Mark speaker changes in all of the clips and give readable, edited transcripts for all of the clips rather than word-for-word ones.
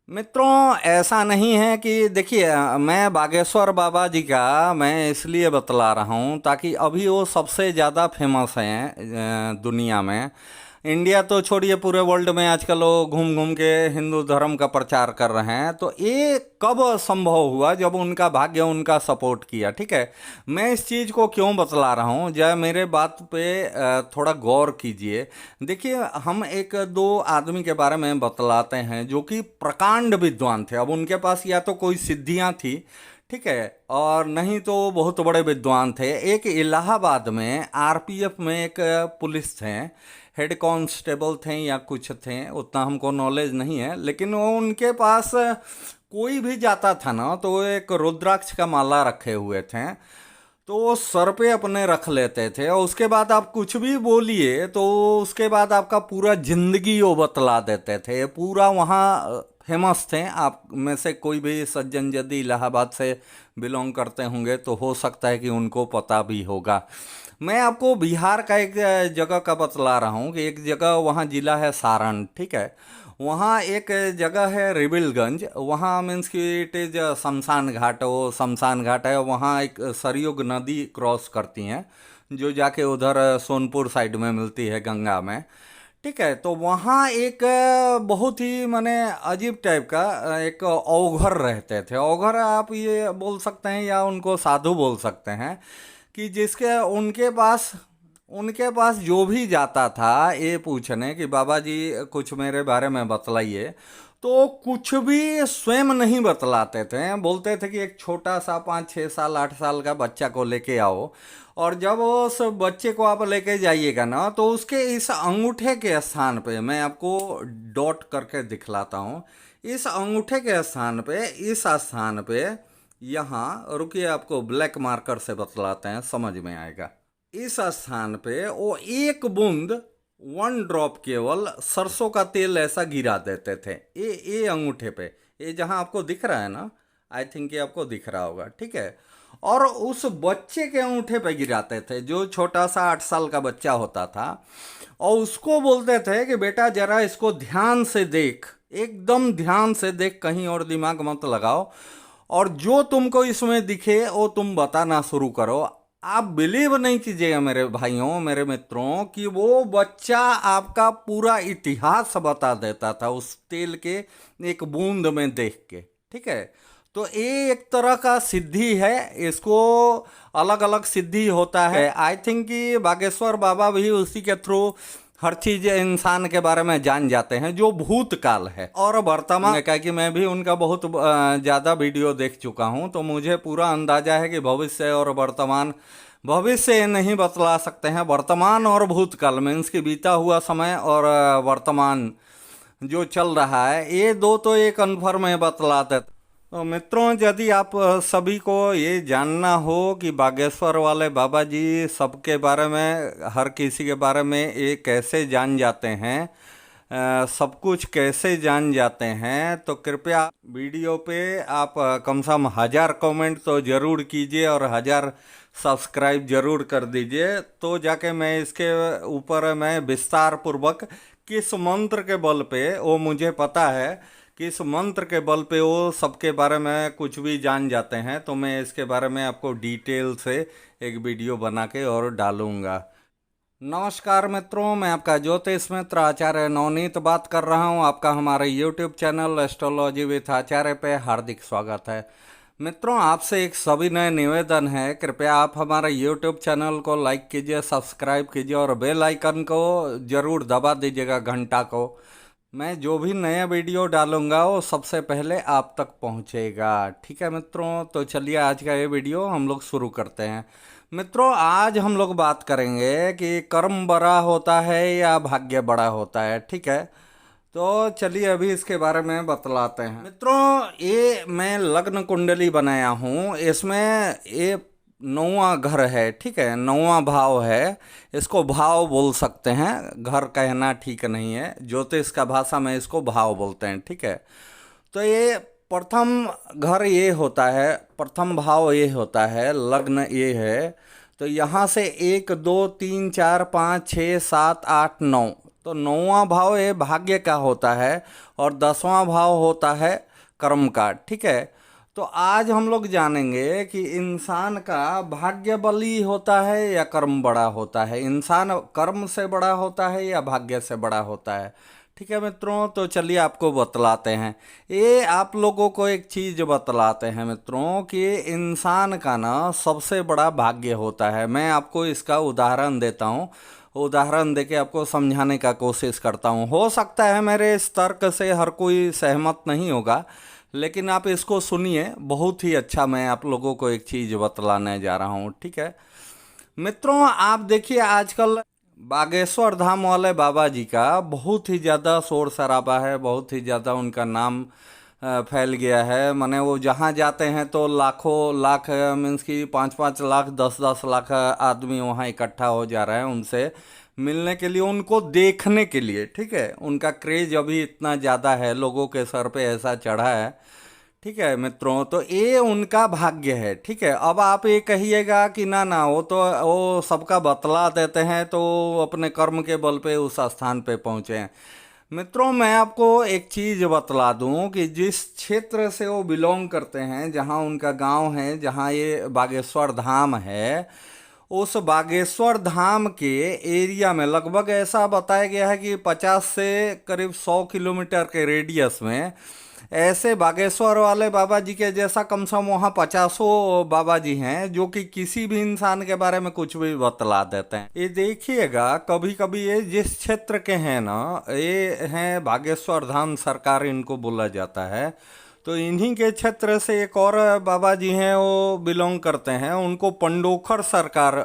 Speaker 1: मित्रों, ऐसा नहीं है कि देखिए, मैं बागेश्वर बाबा जी का मैं इसलिए बतला रहा हूँ ताकि अभी वो सबसे ज़्यादा फेमस हैं दुनिया में। इंडिया तो छोड़िए, पूरे वर्ल्ड में आजकल वो घूम घूम के हिंदू धर्म का प्रचार कर रहे हैं। तो ये कब संभव हुआ? जब उनका भाग्य उनका सपोर्ट किया। ठीक है, मैं इस चीज़ को क्यों बतला रहा हूँ, जरा मेरे बात पे थोड़ा गौर कीजिए। देखिए, हम एक दो आदमी के बारे में बतलाते हैं जो कि प्रकांड विद्वान थे। अब उनके पास या तो कोई सिद्धियां थी, ठीक है, और नहीं तो वो बहुत बड़े विद्वान थे। एक इलाहाबाद में आरपीएफ में एक पुलिस थे, हेड कांस्टेबल थे या कुछ थे, उतना हमको नॉलेज नहीं है। लेकिन वो उनके पास कोई भी जाता था ना, तो वो एक रुद्राक्ष का माला रखे हुए थे, तो वो सर पे अपने रख लेते थे। और उसके बाद आप कुछ भी बोलिए तो उसके बाद आपका पूरा जिंदगी वो बतला देते थे। पूरा वहाँ फेमस थे। आप में से कोई भी सज्जन यदि इलाहाबाद से बिलोंग करते होंगे तो हो सकता है कि उनको पता भी होगा। मैं आपको बिहार का एक जगह का बतला रहा हूँ कि एक जगह वहाँ जिला है सारण, ठीक है। वहाँ एक जगह है रिबिलगंज, वहाँ मीन्स कि इट इज शमशान घाट। वो शमशान घाट है, वहाँ एक सरयुग नदी क्रॉस करती हैं जो जाके उधर सोनपुर साइड में मिलती है गंगा में। ठीक है, तो वहाँ एक बहुत ही माने अजीब टाइप का एक औघर रहते थे। औघर आप ये बोल सकते हैं या उनको साधु बोल सकते हैं, कि जिसके उनके पास जो भी जाता था ये पूछने कि बाबा जी कुछ मेरे बारे में बतलाइए, तो कुछ भी स्वयं नहीं बतलाते थे। बोलते थे कि एक छोटा सा 5 6 साल 8 साल का बच्चा को लेके आओ, और जब उस बच्चे को आप लेके जाइएगा ना, तो उसके इस अंगूठे के स्थान पे मैं आपको डॉट करके दिखलाता हूँ। इस अंगूठे के स्थान पे, इस स्थान पे, यहाँ रुकिए, आपको ब्लैक मार्कर से बतलाते हैं, समझ में आएगा। इस स्थान पे वो एक बूंद, 1 ड्रॉप केवल सरसों का तेल ऐसा गिरा देते थे। ये अंगूठे पे, ये जहाँ आपको दिख रहा है ना, आई थिंक ये आपको दिख रहा होगा, ठीक है। और उस बच्चे के अंगूठे पे गिराते थे, जो छोटा सा 8 साल का बच्चा होता था। और उसको बोलते थे कि बेटा जरा इसको ध्यान से देख, एकदम ध्यान से देख, कहीं और दिमाग मत लगाओ, और जो तुमको इसमें दिखे वो तुम बताना शुरू करो। आप बिलीव नहीं कीजिएगा मेरे भाइयों, मेरे मित्रों, कि वो बच्चा आपका पूरा इतिहास बता देता था उस तेल के एक बूंद में देख के। ठीक है, तो ये एक तरह का सिद्धि है। इसको अलग अलग सिद्धि होता है। आई थिंक कि बागेश्वर बाबा भी उसी के थ्रू हर चीज इंसान के बारे में जान जाते हैं, जो भूतकाल है और वर्तमान का। कि मैं भी उनका बहुत ज़्यादा वीडियो देख चुका हूं, तो मुझे पूरा अंदाजा है कि भविष्य और वर्तमान, भविष्य नहीं बतला सकते हैं, वर्तमान और भूतकाल मीन्स कि बीता हुआ समय और वर्तमान जो चल रहा है, ये दो तो ये कन्फर्म है बतलाते। तो मित्रों, यदि आप सभी को ये जानना हो कि बागेश्वर वाले बाबा जी सबके बारे में, हर किसी के बारे में ये कैसे जान जाते हैं, सब कुछ कैसे जान जाते हैं, तो कृपया वीडियो पे आप कम से कम 1000 कमेंट तो ज़रूर कीजिए और 1000 सब्सक्राइब ज़रूर कर दीजिए। तो जाके मैं इसके ऊपर मैं विस्तार पूर्वक किस मंत्र के बल पे, वो मुझे पता है किस मंत्र के बल पे वो सबके बारे में कुछ भी जान जाते हैं, तो मैं इसके बारे में आपको डिटेल से एक वीडियो बना के और डालूंगा। नमस्कार मित्रों, मैं आपका ज्योतिष मित्र आचार्य नवनीत बात कर रहा हूं। आपका हमारे यूट्यूब चैनल एस्ट्रोलॉजी विथ आचार्य पे हार्दिक स्वागत है। मित्रों, आपसे एक सविनय निवेदन है, कृपया आप हमारे यूट्यूब चैनल को लाइक कीजिए, सब्सक्राइब कीजिए और बेल आइकन को ज़रूर दबा दीजिएगा, घंटा को। मैं जो भी नया वीडियो डालूंगा वो सबसे पहले आप तक पहुंचेगा। ठीक है मित्रों, तो चलिए आज का ये वीडियो हम लोग शुरू करते हैं। मित्रों, आज हम लोग बात करेंगे कि कर्म बड़ा होता है या भाग्य बड़ा होता है। ठीक है, तो चलिए अभी इसके बारे में बतलाते हैं। मित्रों, ये मैं लग्न कुंडली बनाया हूँ, इसमें ये 9वां घर है। ठीक है, 9वां भाव है, इसको भाव बोल सकते हैं, घर कहना ठीक नहीं है, ज्योतिष का भाषा में इसको भाव बोलते हैं। ठीक है, तो ये प्रथम घर ये होता है, प्रथम भाव ये होता है, लग्न ये है। तो यहाँ से 1 2 3 4 5 6 7 8 9 तो 9वां भाव ये भाग्य का होता है और 10वां भाव होता है कर्म का। ठीक है, तो आज हम लोग जानेंगे कि इंसान का भाग्य बली होता है या कर्म बड़ा होता है, इंसान कर्म से बड़ा होता है या भाग्य से बड़ा होता है। ठीक है मित्रों, तो चलिए आपको बतलाते हैं। ये आप लोगों को एक चीज बतलाते हैं मित्रों कि इंसान का ना सबसे बड़ा भाग्य होता है। मैं आपको इसका उदाहरण देता हूँ, उदाहरण देके आपको समझाने का कोशिश करता हूँ। हो सकता है मेरे इस तर्क से हर कोई सहमत नहीं होगा, लेकिन आप इसको सुनिए, बहुत ही अच्छा मैं आप लोगों को एक चीज़ बतलाने जा रहा हूँ। ठीक है मित्रों, आप देखिए आजकल बागेश्वर धाम वाले बाबा जी का बहुत ही ज़्यादा शोर शराबा है, बहुत ही ज़्यादा उनका नाम फैल गया है। माने वो जहाँ जाते हैं तो लाखों लाख मीन्स कि 5-5 लाख 10-10 लाख आदमी वहाँ इकट्ठा हो जा रहा है उनसे मिलने के लिए, उनको देखने के लिए। ठीक है, उनका क्रेज अभी इतना ज़्यादा है, लोगों के सर पे ऐसा चढ़ा है। ठीक है मित्रों, तो ये उनका भाग्य है। ठीक है, अब आप ये कहिएगा कि ना ना वो तो वो सबका बतला देते हैं तो अपने कर्म के बल पे उस स्थान पे पहुँचे हैं। मित्रों मैं आपको एक चीज़ बतला दूं कि जिस क्षेत्र से वो बिलोंग करते हैं, जहां उनका गांव है, जहां ये बागेश्वर धाम है, उस बागेश्वर धाम के एरिया में लगभग ऐसा बताया गया है कि 50 से करीब 100 किलोमीटर के रेडियस में ऐसे बागेश्वर वाले बाबा जी के जैसा कम से कम वहाँ 50 बाबा जी हैं जो कि किसी भी इंसान के बारे में कुछ भी बतला देते हैं। ये देखिएगा, कभी कभी ये जिस क्षेत्र के हैं ना, ये हैं बागेश्वर धाम सरकार इनको बोला जाता है, तो इन्हीं के क्षेत्र से एक और बाबा जी हैं वो बिलोंग करते हैं, उनको पंडोखर सरकार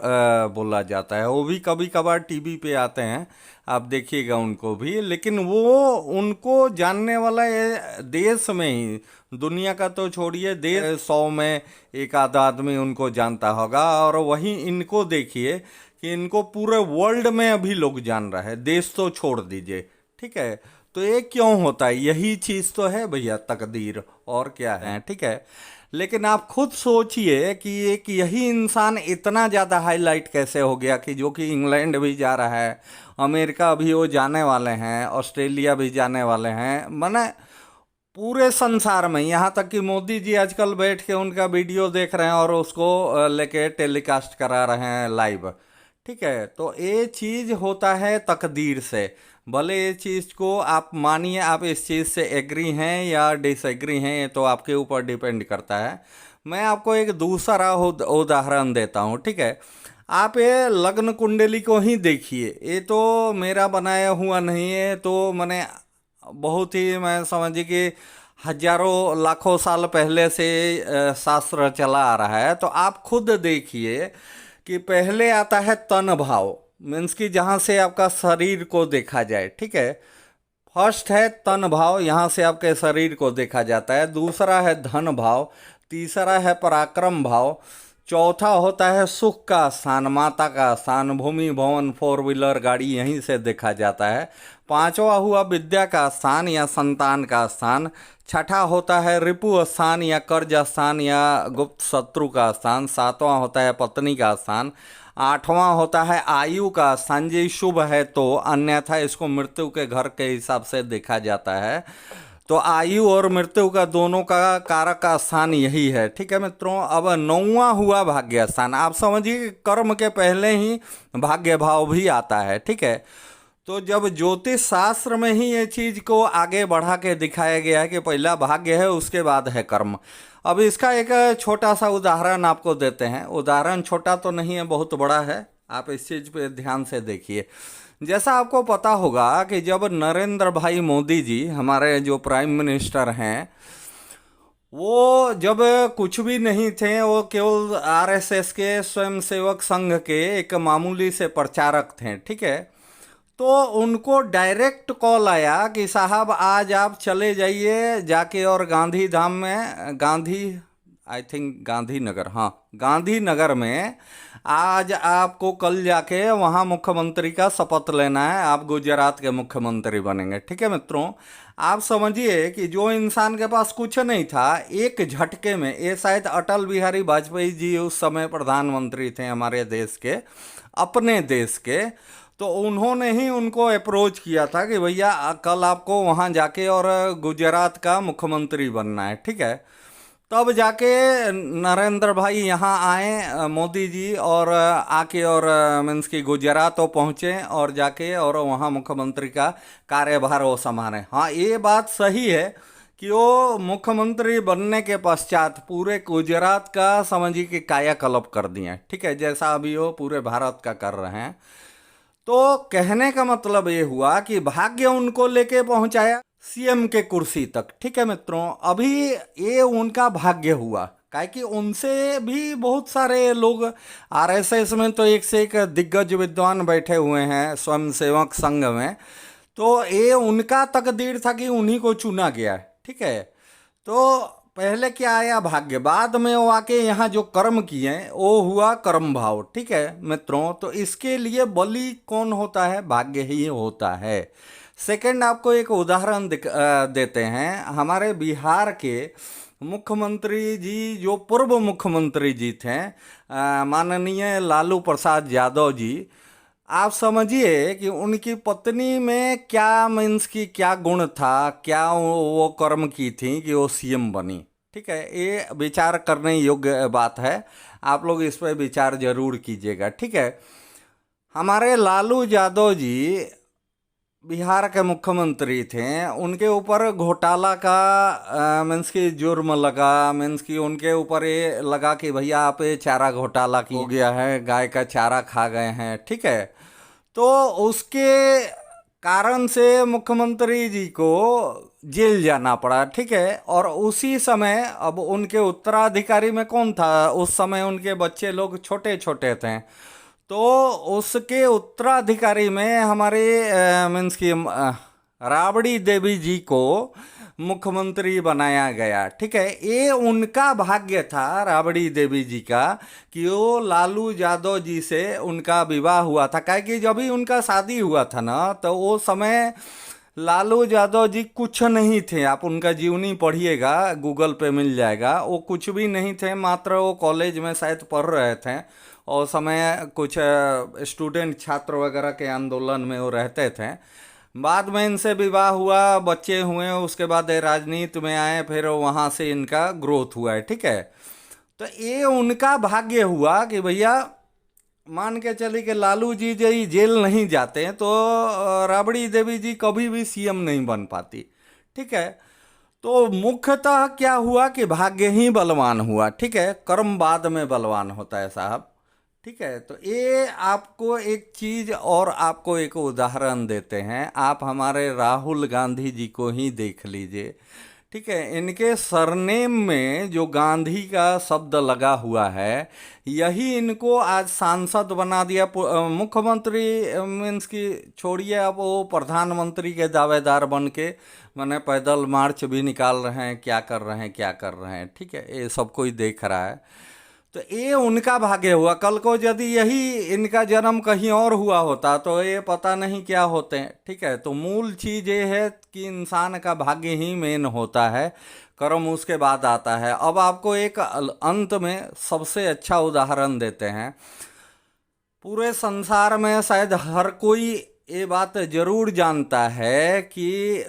Speaker 1: बोला जाता है। वो भी कभी कभार टीवी पे आते हैं, आप देखिएगा उनको भी। लेकिन वो उनको जानने वाला ये देश में ही, दुनिया का तो छोड़िए, देश 100 में एक आधा आदमी उनको जानता होगा। और वहीं इनको देखिए कि इनको पूरे वर्ल्ड में अभी लोग जान रहा है, देश तो छोड़ दीजिए। ठीक है, तो ये क्यों होता है? यही चीज़ तो है भैया, तकदीर, और क्या है। ठीक है, लेकिन आप खुद सोचिए कि एक यही इंसान इतना ज़्यादा हाईलाइट कैसे हो गया कि जो कि इंग्लैंड भी जा रहा है, अमेरिका भी वो जाने वाले हैं, ऑस्ट्रेलिया भी जाने वाले हैं, माने पूरे संसार में, यहाँ तक कि मोदी जी आजकल बैठ के उनका वीडियो देख रहे हैं और उसको लेके टेलीकास्ट करा रहे हैं लाइव। ठीक है, तो ये चीज़ होता है तकदीर से। भले ये चीज़ को आप मानिए, आप इस चीज़ से एग्री हैं या डिसएग्री हैं, ये तो आपके ऊपर डिपेंड करता है। मैं आपको एक दूसरा उदाहरण देता हूँ। ठीक है, आप ये लग्न कुंडली को ही देखिए, ये तो मेरा बनाया हुआ नहीं है, तो मैंने बहुत ही, मैं समझिए कि हजारों लाखों साल पहले से शास्त्र चला आ रहा है। तो आप खुद देखिए कि पहले आता है तन भाव, मीन्स कि जहाँ से आपका शरीर को देखा जाए। ठीक है, फर्स्ट है तन भाव, यहाँ से आपके शरीर को देखा जाता है। दूसरा है धन भाव, तीसरा है पराक्रम भाव, चौथा होता है सुख का स्थान, माता का स्थान, भूमि भवन 4 व्हीलर गाड़ी यहीं से देखा जाता है। पांचवा हुआ विद्या का स्थान या संतान का स्थान। छठा होता है रिपु स्थान या कर्ज स्थान या गुप्त शत्रु का स्थान। सातवां होता है पत्नी का स्थान। आठवां होता है आयु का स्थान, जी शुभ है तो, अन्यथा इसको मृत्यु के घर के हिसाब से देखा जाता है। तो आयु और मृत्यु का दोनों का कारक का स्थान यही है। ठीक है मित्रों, अब 9वां हुआ भाग्य स्थान। आप समझिए कर्म के पहले ही भाग्य भाव भी आता है। ठीक है, तो जब ज्योतिष शास्त्र में ही ये चीज को आगे बढ़ा के दिखाया गया है कि पहला भाग्य है, उसके बाद है कर्म। अब इसका एक छोटा सा उदाहरण आपको देते हैं। उदाहरण छोटा तो नहीं है, बहुत बड़ा है, आप इस चीज पे ध्यान से देखिए। जैसा आपको पता होगा कि जब नरेंद्र भाई मोदी जी हमारे जो प्राइम मिनिस्टर हैं, वो जब कुछ भी नहीं थे, वो केवल आरएसएस के स्वयंसेवक संघ के एक मामूली से प्रचारक थे। ठीक है, तो उनको डायरेक्ट कॉल आया कि साहब आज आप चले जाइए जाके और गांधी धाम में, गांधी आई थिंक गांधीनगर, हाँ गांधीनगर में आज आपको कल जाके वहाँ मुख्यमंत्री का शपथ लेना है, आप गुजरात के मुख्यमंत्री बनेंगे। ठीक है मित्रों, आप समझिए कि जो इंसान के पास कुछ नहीं था, एक झटके में, ये शायद अटल बिहारी वाजपेयी जी उस समय प्रधानमंत्री थे हमारे देश के, अपने देश के, तो उन्होंने ही उनको अप्रोच किया था कि भैया कल आपको वहाँ जाके और गुजरात का मुख्यमंत्री बनना है, ठीक है। तब जाके नरेंद्र भाई यहाँ आए, मोदी जी, और आके और मीन्स की गुजरात तो पहुँचे और जाके और वहाँ मुख्यमंत्री का कार्यभार वो संभाले। हाँ, ये बात सही है कि वो मुख्यमंत्री बनने के पश्चात पूरे गुजरात का समझिए कि कायाकल्प कर दिए, ठीक है, जैसा अभी वो पूरे भारत का कर रहे हैं। तो कहने का मतलब ये हुआ कि भाग्य उनको लेके पहुंचाया सीएम के कुर्सी तक, ठीक है मित्रों। अभी ये उनका भाग्य हुआ, काहे कि उनसे भी बहुत सारे लोग आरएसएस में तो एक से एक दिग्गज विद्वान बैठे हुए हैं स्वयंसेवक संघ में। तो ये उनका तकदीर था कि उन्हीं को चुना गया, ठीक है। तो पहले क्या आया भाग्य, बाद में वो आके यहाँ जो कर्म किए वो हुआ कर्म भाव, ठीक है मित्रों। तो इसके लिए बलि कौन होता है, भाग्य ही होता है। सेकंड, आपको एक उदाहरण देते हैं। हमारे बिहार के मुख्यमंत्री जी, जो पूर्व मुख्यमंत्री जी थे, माननीय लालू प्रसाद यादव जी, आप समझिए कि उनकी पत्नी में क्या मीन्स की क्या गुण था, क्या वो कर्म की थी कि वो सीएम बनी, ठीक है। ये विचार करने योग्य बात है, आप लोग इस पर विचार जरूर कीजिएगा, ठीक है। हमारे लालू यादव जी बिहार के मुख्यमंत्री थे, उनके ऊपर घोटाला का मीन्स की जुर्म लगा, मीन्स की उनके ऊपर ये लगा कि भैया आप ये चारा घोटाला की हो गया है, गाय का चारा खा गए हैं, ठीक है। तो उसके कारण से मुख्यमंत्री जी को जेल जाना पड़ा, ठीक है। और उसी समय अब उनके उत्तराधिकारी में कौन था, उस समय उनके बच्चे लोग छोटे छोटे थे, तो उसके उत्तराधिकारी में हमारे मीन्स की राबड़ी देवी जी को मुख्यमंत्री बनाया गया, ठीक है। ये उनका भाग्य था, राबड़ी देवी जी का, कि वो लालू यादव जी से उनका विवाह हुआ था। काहे कि जब भी उनका शादी हुआ था ना, तो वो समय लालू यादव जी कुछ नहीं थे। आप उनका जीवनी पढ़िएगा, गूगल पे मिल जाएगा। वो कुछ भी नहीं थे, मात्र वो कॉलेज में शायद पढ़ रहे थे और समय कुछ स्टूडेंट छात्र वगैरह के आंदोलन में वो रहते थे। बाद में इनसे विवाह हुआ, बच्चे हुए, उसके बाद राजनीति में आए, फिर वहाँ से इनका ग्रोथ हुआ है, ठीक है। तो ये उनका भाग्य हुआ कि भैया मान के चलिए कि लालू जी जी जेल नहीं जाते तो राबड़ी देवी जी कभी भी सीएम नहीं बन पाती, ठीक है। तो मुख्यतः क्या हुआ कि भाग्य ही बलवान हुआ, ठीक है, कर्म बाद में बलवान होता है साहब, ठीक है। तो ये आपको एक चीज और आपको एक उदाहरण देते हैं। आप हमारे राहुल गांधी जी को ही देख लीजिए, ठीक है। इनके सरनेम में जो गांधी का शब्द लगा हुआ है, यही इनको आज सांसद बना दिया। मुख्यमंत्री मीन्स की छोड़िए, अब वो प्रधानमंत्री के दावेदार बन के मैंने पैदल मार्च भी निकाल रहे हैं, क्या कर रहे हैं क्या कर रहे हैं, ठीक है, ये सब कोई देख रहा है। तो ये उनका भाग्य हुआ। कल को यदि यही इनका जन्म कहीं और हुआ होता तो ये पता नहीं क्या होते हैं, ठीक है। तो मूल चीज़ ये है कि इंसान का भाग्य ही मेन होता है, कर्म उसके बाद आता है। अब आपको एक अंत में सबसे अच्छा उदाहरण देते हैं। पूरे संसार में शायद हर कोई ये बात जरूर जानता है कि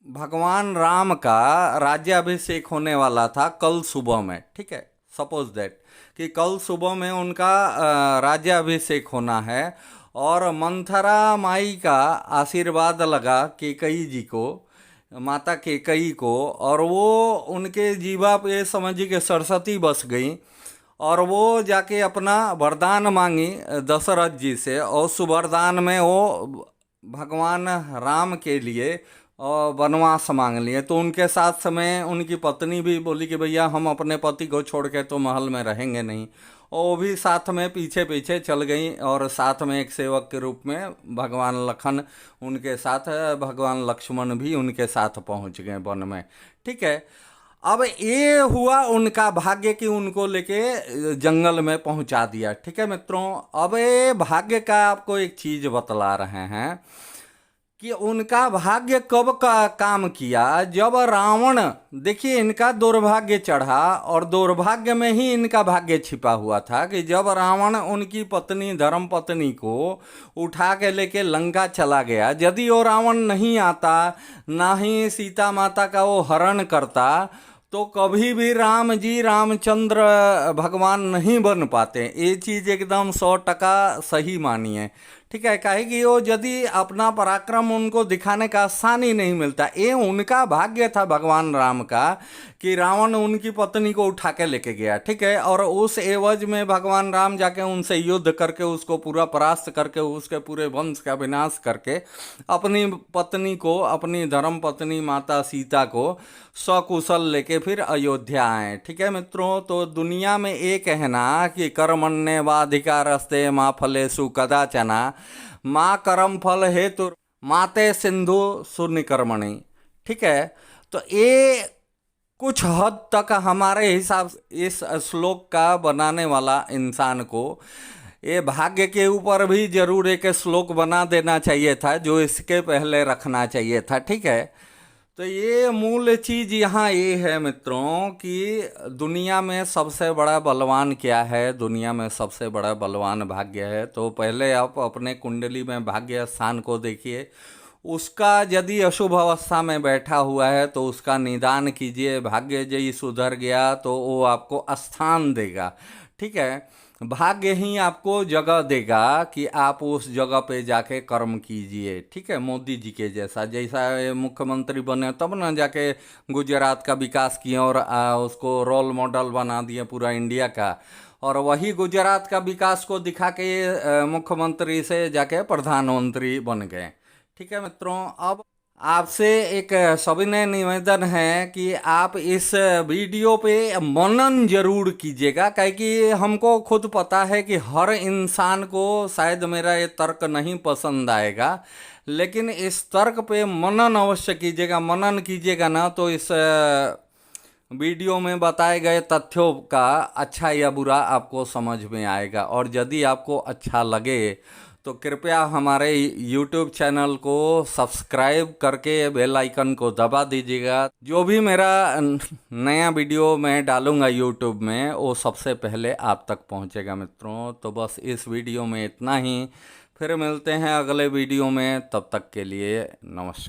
Speaker 1: भगवान राम का राज्याभिषेक होने वाला था कल सुबह में, ठीक है। सपोज दैट कि कल सुबह में उनका राज्याभिषेक होना है और मंथरा माई का आशीर्वाद लगा केकई जी को, माता केकई को, और वो उनके जीवा पे समझिए कि सरस्वती बस गई और वो जाके अपना वरदान मांगी दशरथ जी से, और उस वरदान में वो भगवान राम के लिए और वनवास मांग लिए। तो उनके साथ समय उनकी पत्नी भी बोली कि भैया हम अपने पति को छोड़ के तो महल में रहेंगे नहीं, और वो भी साथ में पीछे पीछे चल गई, और साथ में एक सेवक के रूप में भगवान लखन उनके साथ, भगवान लक्ष्मण भी उनके साथ पहुंच गए वन में, ठीक है। अब ये हुआ उनका भाग्य कि उनको लेके जंगल में पहुंचा दिया, ठीक है मित्रों। अब ये भाग्य का आपको एक चीज बतला रहे हैं कि उनका भाग्य कब का काम किया, जब रावण, देखिए इनका दुर्भाग्य चढ़ा और दुर्भाग्य में ही इनका भाग्य छिपा हुआ था कि जब रावण उनकी पत्नी धर्म पत्नी को उठा के लेके लंका चला गया, यदि वो रावण नहीं आता, ना ही सीता माता का वो हरण करता, तो कभी भी राम जी रामचंद्र भगवान नहीं बन पाते। ये चीज़ एकदम 100% सही मानिए, ठीक है। काहे कि वो यदि अपना पराक्रम उनको दिखाने का आसानी नहीं मिलता, ये उनका भाग्य था भगवान राम का कि रावण उनकी पत्नी को उठा के लेके गया, ठीक है। और उस एवज में भगवान राम जाके उनसे युद्ध करके उसको पूरा परास्त करके उसके पूरे वंश का विनाश करके अपनी पत्नी को, अपनी धर्म पत्नी माता सीता को सकुशल लेके फिर अयोध्या आए, ठीक है मित्रों। तो दुनिया में एक कहना कि कर्मण्येवाधिकारस्ते माँ फलेषु कदाचन माँ कर्म फल हेतु माते सिंधु सुनिकर्मणि, ठीक है। तो ये कुछ हद तक हमारे हिसाब से इस श्लोक का बनाने वाला इंसान को ये भाग्य के ऊपर भी जरूर एक श्लोक बना देना चाहिए था, जो इसके पहले रखना चाहिए था, ठीक है। तो ये मूल चीज यहाँ ये है मित्रों कि दुनिया में सबसे बड़ा बलवान क्या है, दुनिया में सबसे बड़ा बलवान भाग्य है। तो पहले आप अपने कुंडली में भाग्य स्थान को देखिए, उसका यदि अशुभ अवस्था में बैठा हुआ है तो उसका निदान कीजिए। भाग्य यदि सुधर गया तो वो आपको स्थान देगा, ठीक है। भाग्य ही आपको जगह देगा कि आप उस जगह पे जाके कर्म कीजिए, ठीक है। मोदी जी के जैसा, जैसा ये मुख्यमंत्री बने तब ना जाके गुजरात का विकास किए और उसको रोल मॉडल बना दिए पूरा इंडिया का, और वही गुजरात का विकास को दिखा के मुख्यमंत्री से जाके प्रधानमंत्री बन गए, ठीक है मित्रों। अब आपसे एक सविनय निवेदन है कि आप इस वीडियो पे मनन जरूर कीजिएगा, क्योंकि हमको खुद पता है कि हर इंसान को शायद मेरा ये तर्क नहीं पसंद आएगा, लेकिन इस तर्क पे मनन अवश्य कीजिएगा। मनन कीजिएगा ना तो इस वीडियो में बताए गए तथ्यों का अच्छा या बुरा आपको समझ में आएगा। और यदि आपको अच्छा लगे तो कृपया हमारे YouTube चैनल को सब्सक्राइब करके बेल आइकन को दबा दीजिएगा। जो भी मेरा नया वीडियो मैं डालूंगा YouTube में वो सबसे पहले आप तक पहुंचेगा मित्रों। तो बस इस वीडियो में इतना ही, फिर मिलते हैं अगले वीडियो में, तब तक के लिए नमस्कार।